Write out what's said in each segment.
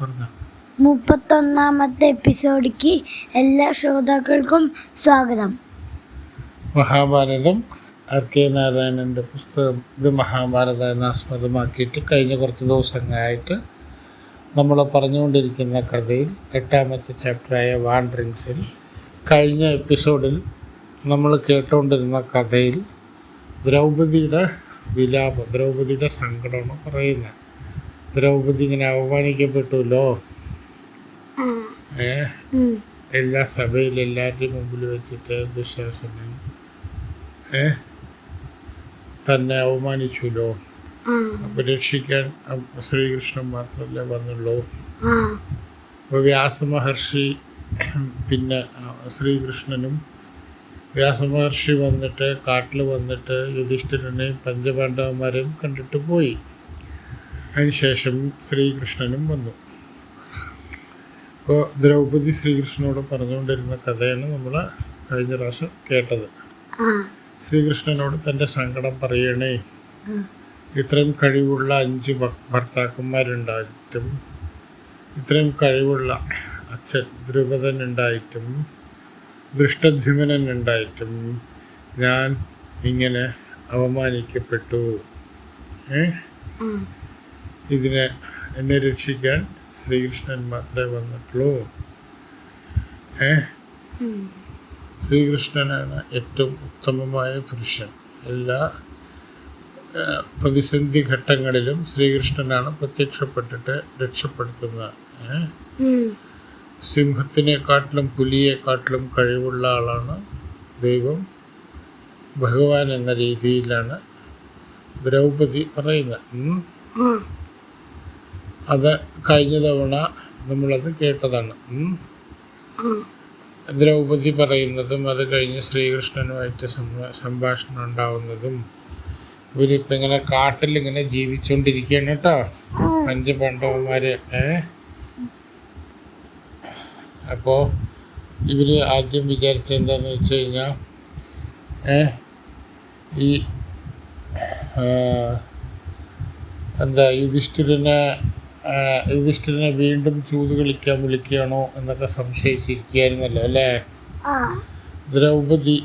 പറഞ്ഞു. 31-ാമത്തെ എപ്പിസോഡിക്ക് എല്ലാ ശ്രോതാക്കൾക്കും സ്വാഗതം. മഹാഭാരതം RK നാരായണൻ്റെ പുസ്തകം ഇത് മഹാഭാരതം എന്ന ആസ്പദമാക്കിയിട്ട് കഴിഞ്ഞ കുറച്ച് ദിവസങ്ങളായിട്ട് നമ്മൾ പറഞ്ഞുകൊണ്ടിരിക്കുന്ന കഥയിൽ 8ാമത്തെ ചാപ്റ്ററായ വാൻഡറിങ്സിൽ കഴിഞ്ഞ എപ്പിസോഡിൽ നമ്മൾ കേട്ടുകൊണ്ടിരുന്ന കഥയിൽ ദ്രൗപദിയുടെ വിലാപം, ദ്രൗപദിയുടെ സങ്കടമാണ് പറയുന്നത്. ദ്രൗപദി ഇങ്ങനെ അവമാനിക്കപ്പെട്ടുല്ലോ, എല്ലാ സഭയിൽ എല്ലാവരുടെയും മുമ്പിൽ വെച്ചിട്ട് ദുശാസനൻ തന്നെ അവമാനിച്ചുല്ലോ. അപ്പൊ രക്ഷിക്കാൻ ശ്രീകൃഷ്ണൻ മാത്രമല്ലേ വന്നുള്ളൂ. അപ്പോൾ വ്യാസമഹർഷി പിന്നെ ശ്രീകൃഷ്ണനും വ്യാസമഹർഷി വന്നിട്ട് കാട്ടിൽ വന്നിട്ട് യുധിഷ്ഠിരനെയും പഞ്ചപാണ്ഡവന്മാരെയും കണ്ടിട്ട് പോയി. അതിനുശേഷം ശ്രീകൃഷ്ണനും വന്നു. അപ്പോൾ ദ്രൗപദി ശ്രീകൃഷ്ണനോട് പറഞ്ഞുകൊണ്ടിരുന്ന കഥയാണ് നമ്മൾ കഴിഞ്ഞ പ്രാവശ്യം കേട്ടത്. ശ്രീകൃഷ്ണനോട് തൻ്റെ സങ്കടം പറയണേ, ഇത്രയും കഴിവുള്ള 5 ഭർത്താക്കന്മാരുണ്ടായിട്ടും ഇത്രയും കഴിവുള്ള അച്ഛൻ ദ്രുപദൻ ഉണ്ടായിട്ടും ദൃഷ്ടദ്യുമ്നൻ ഉണ്ടായിട്ടും ഞാൻ ഇങ്ങനെ അവമാനിക്കപ്പെട്ടു. എന്നെ രക്ഷിക്കാൻ ശ്രീകൃഷ്ണൻ മാത്രമേ വന്നിട്ടുള്ളൂ. ശ്രീകൃഷ്ണനാണ് ഏറ്റവും ഉത്തമമായ പുരുഷൻ. എല്ലാ പ്രതിസന്ധി ഘട്ടങ്ങളിലും ശ്രീകൃഷ്ണനാണ് പ്രത്യക്ഷപ്പെട്ടിട്ട് രക്ഷപ്പെടുത്തുന്നത്. സിംഹത്തിനെക്കാട്ടിലും പുലിയെക്കാട്ടിലും കഴിവുള്ള ആളാണ് ദൈവം, ഭഗവാൻ എന്ന രീതിയിലാണ് ദ്രൗപദി പറയുന്നത്. അത് കഴിഞ്ഞ തവണ നമ്മളത് കേട്ടതാണ്. ദ്രൗപദി പറയുന്നതും അത് കഴിഞ്ഞ് ശ്രീകൃഷ്ണനുമായിട്ട് സംഭാഷണം ഉണ്ടാവുന്നതും. ഇവരിപ്പോൾ ഇങ്ങനെ കാട്ടിലിങ്ങനെ ജീവിച്ചുകൊണ്ടിരിക്കുകയാണ് കേട്ടോ, 5 പാണ്ഡവന്മാർ. അപ്പോൾ ഇവർ ആദ്യം വിചാരിച്ചത് എന്താണെന്ന് വെച്ച് കഴിഞ്ഞാൽ ഈ യുധിഷ്ഠിരനെ വീണ്ടും ചൂത് കളിക്കാൻ വിളിക്കുകയാണോ എന്നൊക്കെ സംശയിച്ചിരിക്കുകയായിരുന്നല്ലോ അല്ലേ. ദ്രൗപദി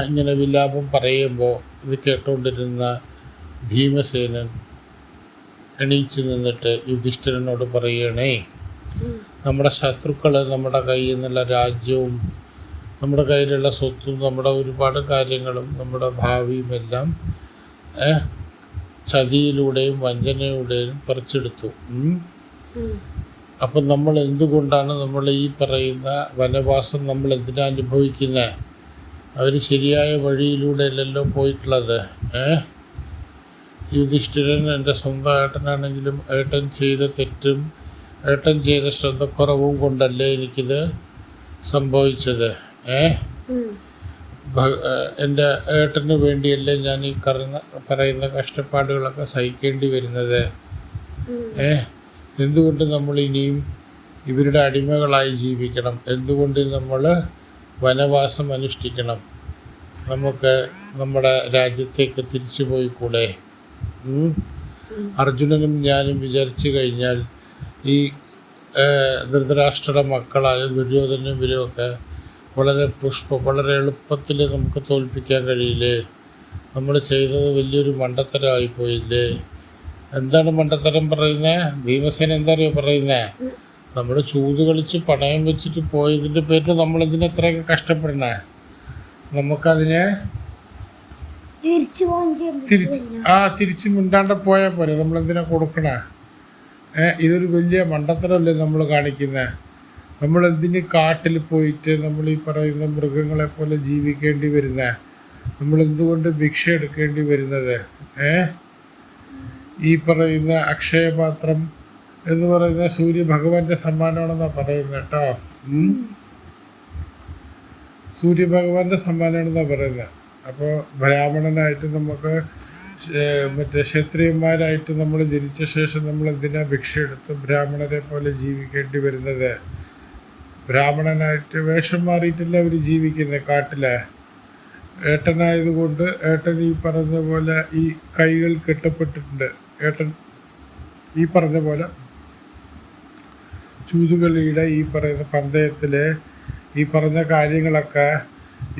ഇങ്ങനെ വിലാപം പറയുമ്പോൾ ഇത് കേട്ടുകൊണ്ടിരുന്ന ഭീമസേനൻ എണീച്ചു നിന്നിട്ട് യുധിഷ്ഠിരനോട് പറയണേ, നമ്മുടെ ശത്രുക്കൾ നമ്മുടെ കയ്യിൽ നിന്നുള്ള രാജ്യവും നമ്മുടെ കയ്യിലുള്ള സ്വത്തും നമ്മുടെ ഒരുപാട് കാര്യങ്ങളും നമ്മുടെ ഭാവിയും എല്ലാം ചതിയിലൂടെയും വഞ്ചനയിലൂടെയും പറിച്ചെടുത്തു. അപ്പം നമ്മൾ എന്തുകൊണ്ടാണ് നമ്മൾ ഈ പറയുന്ന വനവാസം നമ്മൾ എന്തിനാ അനുഭവിക്കുന്നത്? അവർ ശരിയായ വഴിയിലൂടെയല്ലല്ലോ പോയിട്ടുള്ളത്. യുധിഷ്ഠിരൻ എൻ്റെ സ്വന്തം ഏട്ടനാണെങ്കിലും ഏട്ടൻ ചെയ്ത തെറ്റും ഏട്ടൻ ചെയ്ത ശ്രദ്ധക്കുറവും കൊണ്ടല്ലേ എനിക്കിത് സംഭവിച്ചത്. എൻ്റെ ഏട്ടന് വേണ്ടിയല്ലേ ഞാൻ ഈ പറയുന്ന കഷ്ടപ്പാടുകളൊക്കെ സഹിക്കേണ്ടി വരുന്നത്. എന്തുകൊണ്ട് നമ്മൾ ഇനിയും ഇവരുടെ അടിമകളായി ജീവിക്കണം? എന്തുകൊണ്ട് നമ്മൾ വനവാസം അനുഷ്ഠിക്കണം? നമുക്ക് നമ്മുടെ രാജ്യത്തേക്ക് തിരിച്ചു പോയിക്കൂടെ? അർജുനനും ഞാനും വിചാരിച്ചു കഴിഞ്ഞാൽ ഈ ധൃതരാഷ്ട്രയുടെ മക്കളായ ദുര്യോധനും ഇവരുമൊക്കെ വളരെ എളുപ്പത്തിൽ നമുക്ക് തോൽപ്പിക്കാൻ കഴിയില്ലേ? നമ്മൾ ചെയ്തത് വലിയൊരു മണ്ടത്തരമായി പോയില്ലേ? എന്താണ് മണ്ടത്തരം പറയുന്നത്? ഭീമസേന എന്താ പറയുന്നത്? നമ്മൾ ചൂത് കളിച്ച് പണയം വെച്ചിട്ട് പോയതിൻ്റെ പേരിൽ നമ്മളെന്തിനെ എത്രയൊക്കെ കഷ്ടപ്പെടണേ? നമുക്കതിനെ തിരിച്ച് മിണ്ടാണ്ട് പോയാൽ പോരെ, നമ്മളെന്തിനാ കൊടുക്കണേ? ഇതൊരു വലിയ മണ്ടത്തരമല്ലേ നമ്മൾ കാണിക്കുന്നത്? നമ്മളെന്തിന് കാട്ടിൽ പോയിട്ട് നമ്മൾ ഈ പറയുന്ന മൃഗങ്ങളെ പോലെ ജീവിക്കേണ്ടി വരുന്നത്? നമ്മളെന്തുകൊണ്ട് ഭിക്ഷ എടുക്കേണ്ടി വരുന്നത്? ഈ പറയുന്ന അക്ഷയപാത്രം എന്ന് പറയുന്ന സൂര്യഭഗവാന്റെ സമ്മാനമാണെന്നാണ് പറയുന്നത് കേട്ടോ. സൂര്യഭഗവാന്റെ സമ്മാനമാണെന്നാണ് പറയുന്നത്. അപ്പോൾ ബ്രാഹ്മണനായിട്ട് നമുക്ക് ക്ഷത്രിയന്മാരായിട്ട് നമ്മൾ ജനിച്ച ശേഷം നമ്മൾ എന്തിനാ ഭിക്ഷ എടുത്ത് ബ്രാഹ്മണരെ പോലെ ജീവിക്കേണ്ടി വരുന്നത്? ബ്രാഹ്മണനായിട്ട് വേഷം മാറിയിട്ടല്ല അവർ ജീവിക്കുന്നത് കാട്ടിലെ. ഏട്ടനായതുകൊണ്ട് ഏട്ടൻ ഈ പറഞ്ഞ പോലെ ഈ കൈകൾ കെട്ടപ്പെട്ടിട്ടുണ്ട്. ഏട്ടൻ ഈ പറഞ്ഞ പോലെ ചൂതുകളിയുടെ ഈ പറയുന്ന പന്തയത്തിൽ ഈ പറഞ്ഞ കാര്യങ്ങളൊക്കെ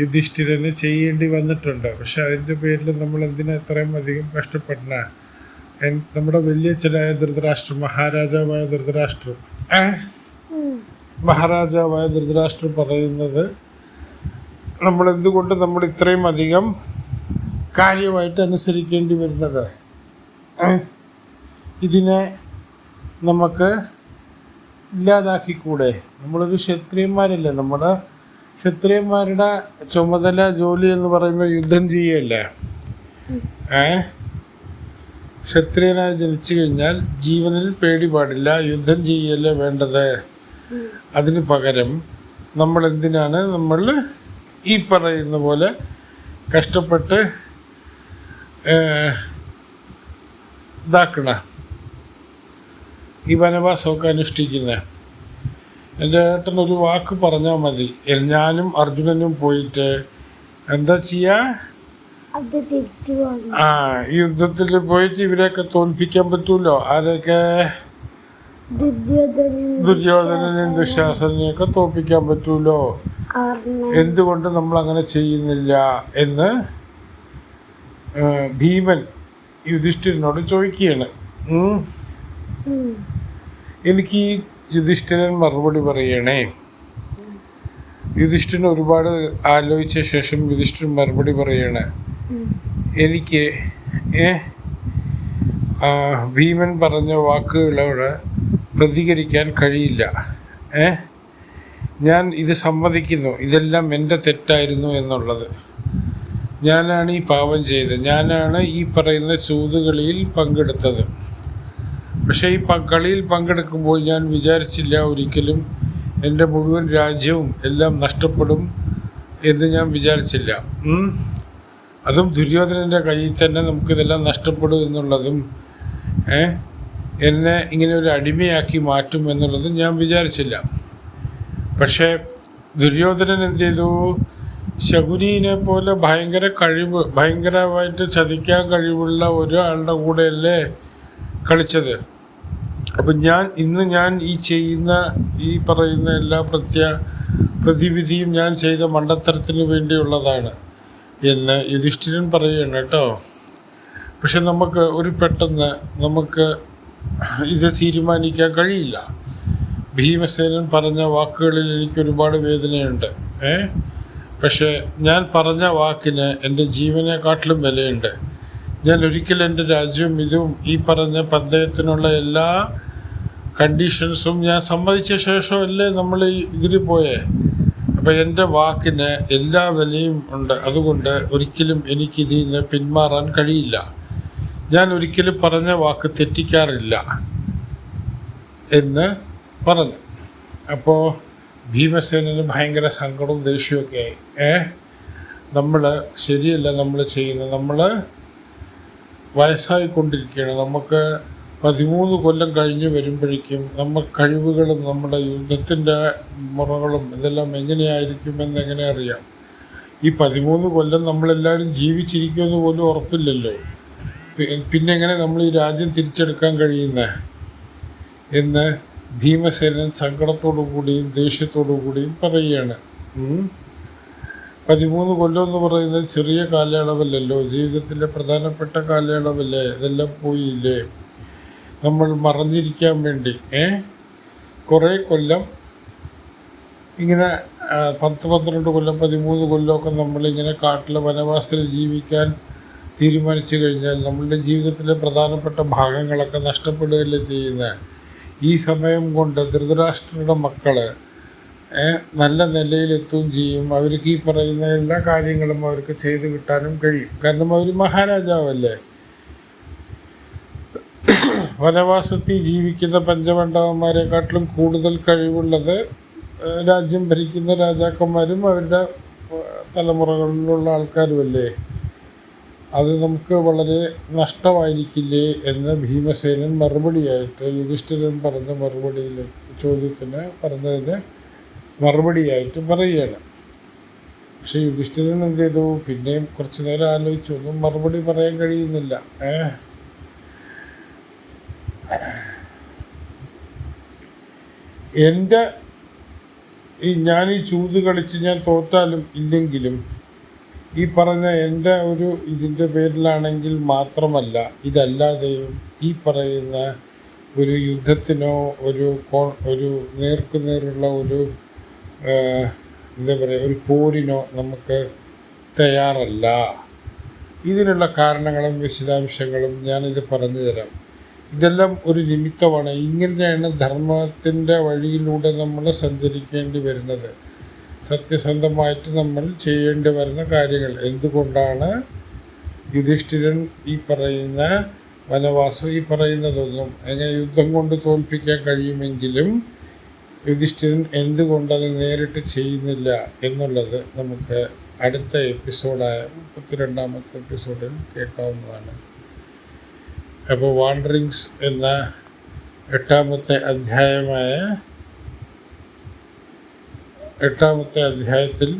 യുധിഷ്ഠിരന് ചെയ്യേണ്ടി വന്നിട്ടുണ്ട്. പക്ഷെ അതിൻ്റെ പേരിൽ നമ്മൾ എന്തിനാ ഇത്രയും അധികം കഷ്ടപ്പെടണ? നമ്മുടെ വലിയച്ഛനായ ധൃതരാഷ്ട്രം, മഹാരാജാവായ ധൃതരാഷ്ട്രം പറയുന്നത് നമ്മൾ എന്തുകൊണ്ട് നമ്മൾ ഇത്രയും അധികം കാര്യമായിട്ട് അനുസരിക്കേണ്ടി വരുന്നത്? ഇതിനെ നമുക്ക് ഇല്ലാതാക്കിക്കൂടെ? നമ്മളൊരു ക്ഷത്രിയന്മാരല്ലേ? നമ്മുടെ ക്ഷത്രിയന്മാരുടെ ചുമതല, ജോലി എന്ന് പറയുന്നത് യുദ്ധം ചെയ്യല്ലേ? ക്ഷത്രിയനായി ജനിച്ചു കഴിഞ്ഞാൽ ജീവനിൽ പേടി പാടില്ല, യുദ്ധം ചെയ്യല്ലേ വേണ്ടത്. അതിന് പകരം നമ്മൾ എന്തിനാണ് നമ്മൾ ഈ പറയുന്ന പോലെ കഷ്ടപ്പെട്ട് ഇതാക്കണ ഈ വനവാസമൊക്കെ അനുഷ്ഠിക്കുന്നത്? എൻ്റെ ഏട്ടൻ ഒരു വാക്ക് പറഞ്ഞാൽ മതി, ഞാനും അർജുനനും പോയിട്ട് എന്താ ചെയ്യാ? ഈ യുദ്ധത്തിൽ പോയിട്ട് ഇവരെയൊക്കെ തോൽപ്പിക്കാൻ പറ്റൂലോ. ആരൊക്കെ? ദുര്യോധനനെയും ദുശാസനെയൊക്കെ തോൽപ്പിക്കാൻ പറ്റൂലോ. എന്തുകൊണ്ട് നമ്മൾ അങ്ങനെ ചെയ്യുന്നില്ല എന്ന് ഭീമൻ യുധിഷ്ഠിരനോട് ചോദിക്കുകയാണ്. എനിക്ക് ഈ യുധിഷ്ഠിരൻ മറുപടി പറയണേ. യുധിഷ്ഠിരൻ ഒരുപാട് ആലോചിച്ച ശേഷം യുധിഷ്ഠിരൻ മറുപടി പറയണ, എനിക്ക് ഭീമൻ പറഞ്ഞ വാക്കുകളോട് പ്രതികരിക്കാൻ കഴിയില്ല. ഞാൻ ഇത് സമ്മതിക്കുന്നു, ഇതെല്ലാം എൻ്റെ തെറ്റായിരുന്നു എന്നുള്ളത്. ഞാനാണ് ഈ പാപം ചെയ്തത്, ഞാനാണ് ഈ പറയുന്ന ചൂതുകളിയിൽ പങ്കെടുത്തത്. പക്ഷേ ഈ കളിയിൽ പങ്കെടുക്കുമ്പോൾ ഞാൻ വിചാരിച്ചില്ല ഒരിക്കലും എൻ്റെ മുഴുവൻ രാജ്യവും എല്ലാം നഷ്ടപ്പെടും എന്ന് ഞാൻ വിചാരിച്ചില്ല. അതും ദുര്യോധനൻ്റെ കയ്യിൽ തന്നെ നമുക്കിതെല്ലാം നഷ്ടപ്പെടും എന്നുള്ളതും എന്നെ ഇങ്ങനെ ഒരു അടിമയാക്കി മാറ്റും എന്നുള്ളതും ഞാൻ വിചാരിച്ചില്ല. പക്ഷേ ദുര്യോധനൻ എന്ത് ചെയ്തു? ശകുനീനെ പോലെ ഭയങ്കരമായിട്ട് ചതിക്കാൻ കഴിവുള്ള ഒരാളുടെ കൂടെയല്ലേ കളിച്ചത്. അപ്പം ഞാൻ ഈ ചെയ്യുന്ന ഈ പറയുന്ന എല്ലാ പ്രതിവിധിയും ഞാൻ ചെയ്ത മണ്ടത്തരത്തിന് വേണ്ടിയുള്ളതാണ് എന്ന് യുധിഷ്ഠിരൻ പറയുകയാണ് കേട്ടോ. പക്ഷെ പെട്ടെന്ന് നമുക്ക് ഇത് തീരുമാനിക്കാൻ കഴിയില്ല. ഭീമസേനൻ പറഞ്ഞ വാക്കുകളിൽ എനിക്ക് ഒരുപാട് വേദനയുണ്ട്. പക്ഷേ ഞാൻ പറഞ്ഞ വാക്കിന് എൻ്റെ ജീവനെക്കാട്ടിലും വിലയുണ്ട്. ഞാൻ ഒരിക്കലും എൻ്റെ രാജ്യവും ഇതും ഈ പറഞ്ഞ പന്തയത്തിനുള്ള എല്ലാ കണ്ടീഷൻസും ഞാൻ സമ്മതിച്ച ശേഷമല്ലേ നമ്മൾ ഇതിൽ പോയേ. അപ്പോൾ എൻ്റെ വാക്കിന് എല്ലാ വിലയും ഉണ്ട്. അതുകൊണ്ട് ഒരിക്കലും എനിക്കിതിൽ നിന്ന് പിന്മാറാൻ കഴിയില്ല. ഞാൻ ഒരിക്കലും പറഞ്ഞ വാക്ക് തെറ്റിക്കാറില്ല എന്ന് പറഞ്ഞു. അപ്പോൾ ഭീമസേനന് ഭയങ്കര സങ്കടവും ദേഷ്യമൊക്കെ ആയി. നമ്മൾ ശരിയല്ല നമ്മൾ ചെയ്യുന്നത്, നമ്മൾ വയസ്സായിക്കൊണ്ടിരിക്കുകയാണ്. നമുക്ക് 13 കൊല്ലം കഴിഞ്ഞ് വരുമ്പോഴേക്കും കഴിവുകളും നമ്മുടെ യുദ്ധത്തിൻ്റെ മുറകളും ഇതെല്ലാം എങ്ങനെയായിരിക്കുമെന്ന് എങ്ങനെ അറിയാം? ഈ 13 കൊല്ലം നമ്മളെല്ലാവരും ജീവിച്ചിരിക്കുമെന്ന് പോലും ഉറപ്പില്ലല്ലോ. പിന്നെ എങ്ങനെ നമ്മൾ ഈ രാജ്യം തിരിച്ചെടുക്കാൻ കഴിയുന്നത് എന്ന് ഭീമസേനൻ സങ്കടത്തോടു കൂടിയും ദേഷ്യത്തോടു കൂടിയും പറയുകയാണ്. 13 കൊല്ലം എന്ന് പറയുന്നത് ചെറിയ കാലയളവല്ലല്ലോ, ജീവിതത്തിലെ പ്രധാനപ്പെട്ട കാലയളവല്ലേ. ഇതെല്ലാം പോയില്ലേ? നമ്മൾ മറന്നിരിക്കാൻ വേണ്ടി കുറേ കൊല്ലം ഇങ്ങനെ 10-12 കൊല്ലം 13 കൊല്ലമൊക്കെ നമ്മളിങ്ങനെ കാട്ടിലെ വനവാസത്തിൽ ജീവിക്കാൻ തീരുമാനിച്ചു കഴിഞ്ഞാൽ നമ്മളുടെ ജീവിതത്തിലെ പ്രധാനപ്പെട്ട ഭാഗങ്ങളൊക്കെ നഷ്ടപ്പെടുകയല്ലേ ചെയ്യുന്നത്. ഈ സമയം കൊണ്ട് ധൃതരാഷ്ട്രയുടെ മക്കൾ നല്ല നിലയിലെത്തുകയും ചെയ്യും. അവർക്ക് ഈ പറയുന്ന എല്ലാ കാര്യങ്ങളും അവർക്ക് ചെയ്തു കിട്ടാനും കഴിയും. കാരണം അവർ മഹാരാജാവല്ലേ. വനവാസത്തിൽ ജീവിക്കുന്ന പഞ്ചപാണ്ഡവന്മാരെക്കാട്ടിലും കൂടുതൽ കഴിവുള്ളത് രാജ്യം ഭരിക്കുന്ന രാജാക്കന്മാരും അവരുടെ തലമുറകളിലുള്ള ആൾക്കാരുമല്ലേ. അത് നമുക്ക് വളരെ നഷ്ടമായിരിക്കില്ലേ എന്ന് ഭീമസേനൻ മറുപടിയായിട്ട് യുധിഷ്ഠിരൻ പറഞ്ഞ പറഞ്ഞതിന് മറുപടിയായിട്ട് പറയുകയാണ്. പക്ഷെ യുധിഷ്ഠിരൻ എന്ത് ചെയ്തു? പിന്നെയും കുറച്ചു നേരം ആലോചിച്ചു, ഒന്നും മറുപടി പറയാൻ കഴിയുന്നില്ല. എൻ്റെ ഞാൻ ഈ ചൂത് കളിച്ച് ഞാൻ തോറ്റാലും ഇല്ലെങ്കിലും ഈ പറഞ്ഞ എൻ്റെ ഒരു ഇതിൻ്റെ പേരിലാണെങ്കിൽ മാത്രമല്ല, ഇതല്ലാതെയും ഈ പറയുന്ന ഒരു യുദ്ധത്തിനോ ഒരു നേർക്കുനേറുള്ള ഒരു എന്താ പറയുക, ഒരു പോരിനോ നമുക്ക് തയ്യാറല്ല. ഇതിനുള്ള കാരണങ്ങളും വിശദാംശങ്ങളും ഞാനിത് പറഞ്ഞു തരാം. ഇതെല്ലാം ഒരു നിമിത്തമാണ്. ഇങ്ങനെയാണ് ധർമ്മത്തിൻ്റെ വഴിയിലൂടെ നമ്മൾ സഞ്ചരിക്കേണ്ടി വരുന്നത്. സത്യസന്ധമായിട്ട് നമ്മൾ ചെയ്യേണ്ടി വരുന്ന കാര്യങ്ങൾ. എന്തുകൊണ്ടാണ് യുധിഷ്ഠിരൻ ഈ പറയുന്ന വനവാസം ഈ പറയുന്നതൊന്നും എങ്ങനെ യുദ്ധം കൊണ്ട് തോൽപ്പിക്കാൻ കഴിയുമെങ്കിലും യുധിഷ്ഠിരൻ എന്തുകൊണ്ടത് നേരിട്ട് ചെയ്യുന്നില്ല എന്നുള്ളത് നമുക്ക് അടുത്ത എപ്പിസോഡായ 32ാമത്തെ എപ്പിസോഡിൽ കേൾക്കാവുന്നതാണ്. അപ്പോൾ വാണ്ടറിങ്സ് എന്ന 8ാമത്തെ അധ്യായത്തിൽ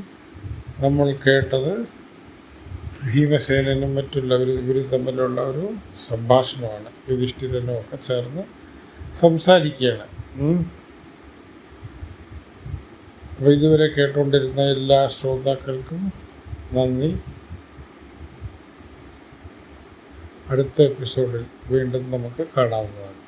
നമ്മൾ കേട്ടത് ഭീമസേനനും മറ്റുള്ളവരും ഇവർ തമ്മിലുള്ള ഒരു സംഭാഷണമാണ്. യുധിഷ്ഠിരനും ഒക്കെ ചേർന്ന് സംസാരിക്കുകയാണ്. അപ്പോൾ ഇതുവരെ കേട്ടുകൊണ്ടിരുന്ന എല്ലാ ശ്രോതാക്കൾക്കും നന്ദി. അടുത്ത എപ്പിസോഡിൽ വീണ്ടും നമുക്ക് കാണാവുന്നതാണ്.